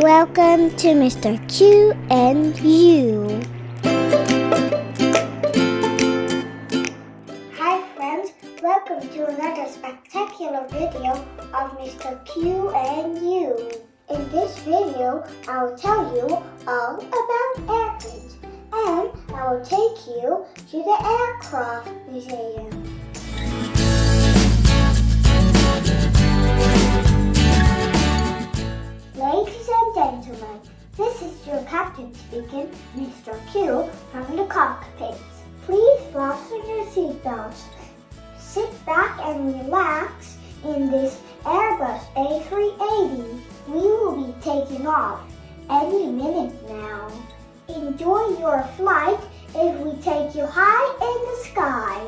Welcome to Mr. Q and You. Hi friends, welcome to another spectacular video of Mr. Q and You. In this video, I will tell you all about airplanes and I will take you to the Aircraft Museum. Ladies and gentlemen, this is your captain speaking, Mr. Q, from the cockpit. Please fasten your seatbelts. Sit back and relax in this Airbus A380. We will be taking off any minute now. Enjoy your flight as we take you high in the sky.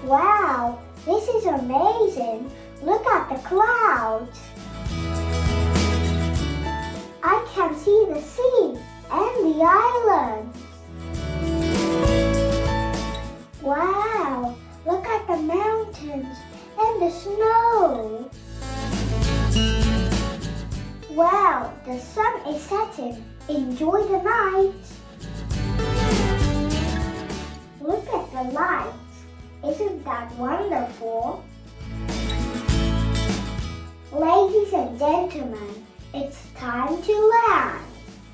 Wow, this is amazing. Look at the clouds. I can see the sea and the islands. Wow, look at the mountains and the snow. Wow, the sun is setting. Enjoy the night. Look at the lights. Isn't that wonderful? Ladies and gentlemen, it's time to land.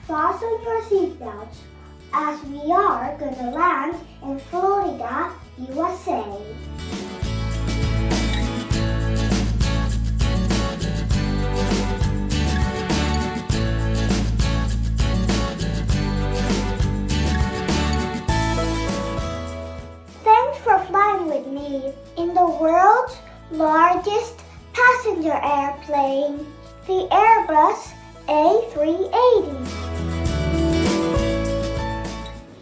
Fasten your seatbelts as we are going to land in Florida, USA. Thanks for flying with me in the world's largest passenger airplane, the Airbus A380.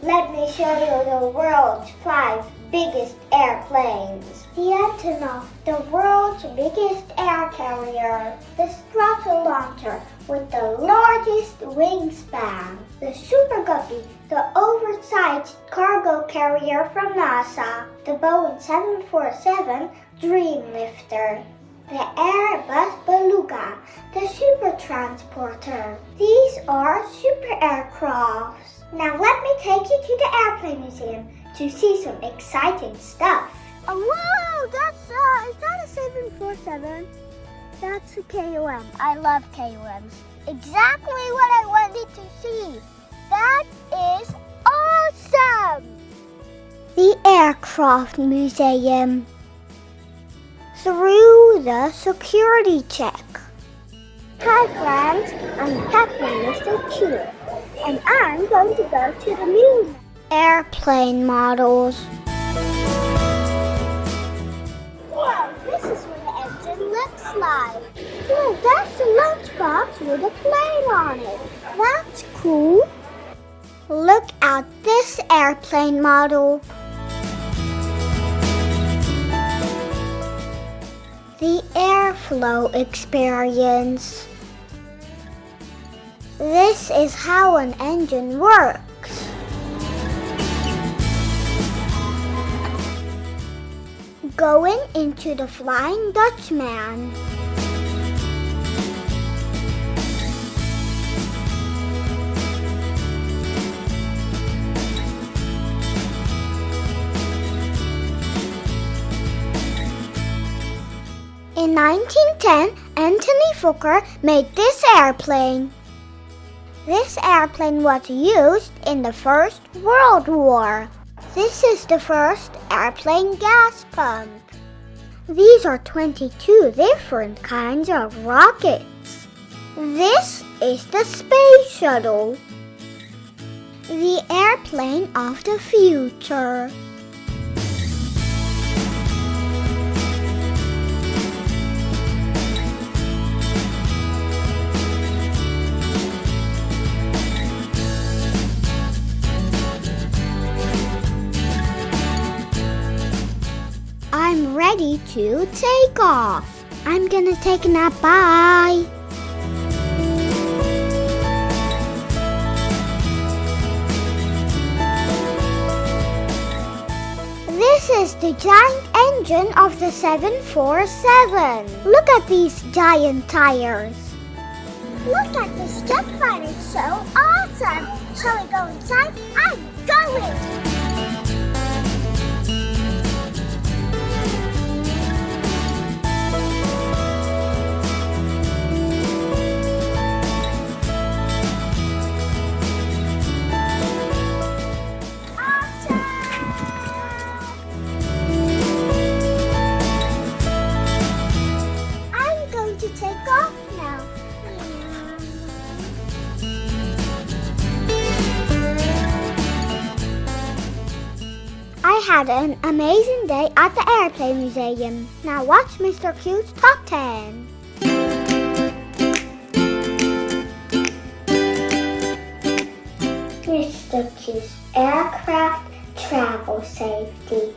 Let me show you the world's 5 biggest airplanes. The Antonov, the world's biggest air carrier. The Stratolauncher with the largest wingspan. The Super Guppy, the oversized cargo carrier from NASA. The Boeing 747 Dreamlifter. The Airbus Beluga, the Super Transporter. These are super aircrafts. Now let me take you to the Airplane Museum to see some exciting stuff. Oh, whoa, is that a 747? That's a KOM. I love KOMs. Exactly what I wanted to see. That is awesome! The Aircraft Museum. Through the security check. Hi friends, I'm Captain Mr. Q, and I'm going to go to the new airplane models. Wow, this is what the engine looks like. Look, that's the lunchbox with a plane on it. That's cool. Look at this airplane model. The airflow experience. This is how an engine works. Going into the Flying Dutchman. In 1910, Anthony Fokker made this airplane. This airplane was used in the First World War. This is the first airplane gas pump. These are 22 different kinds of rockets. This is the Space Shuttle, the airplane of the future. I'm ready to take off. I'm gonna take a nap. Bye. is the giant engine of the 747. Look at these giant tires. Look at this jet fighter, it's so awesome. Shall we go inside? I'm going. I had an amazing day at the Airplane Museum. Now watch Mr. Q's Top 10. Mr. Q's Aircraft Travel Safety.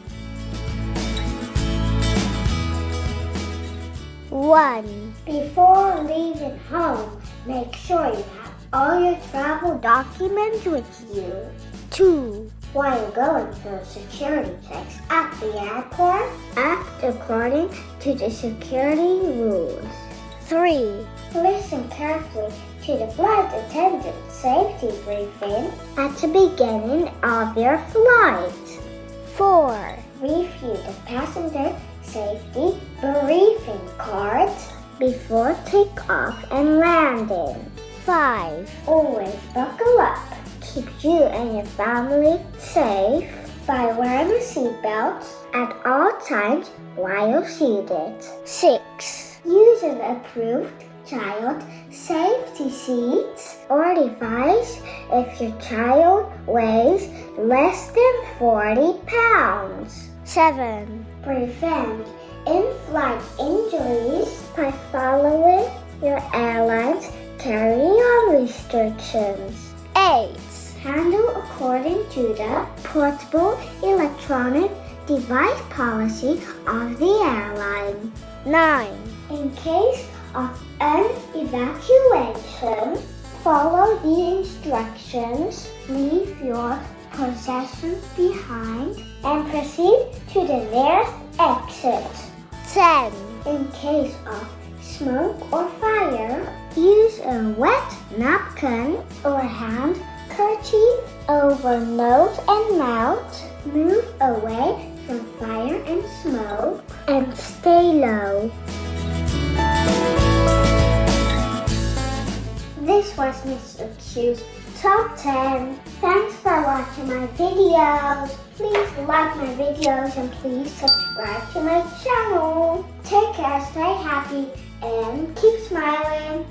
1. Before leaving home, make sure you have all your travel documents with you. 2. While going through security checks at the airport, act according to the security rules. 3. Listen carefully to the flight attendant safety briefing at the beginning of your flight. 4. Review the passenger safety briefing cards before takeoff and landing. 5. Always buckle up. Keep you and your family safe by wearing a seatbelt at all times while you're seated. 6. Use an approved child safety seat or device if your child weighs less than 40 pounds. 7. Prevent in-flight injuries by following your airline's carry-on restrictions. 8. Handle according to the portable electronic device policy of the airline. 9. In case of an evacuation, follow the instructions, leave your possessions behind, and proceed to the nearest exit. 10. In case of smoke or fire, use a wet napkin or hand kerchief over nose and mouth. Move away from fire and smoke and stay low. This was Mr. Q's Top 10. Thanks for watching my videos. Please like my videos and please subscribe to my channel. Take care, stay happy, and keep smiling.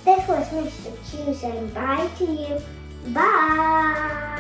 This was Mr. Q saying bye to you. Bye.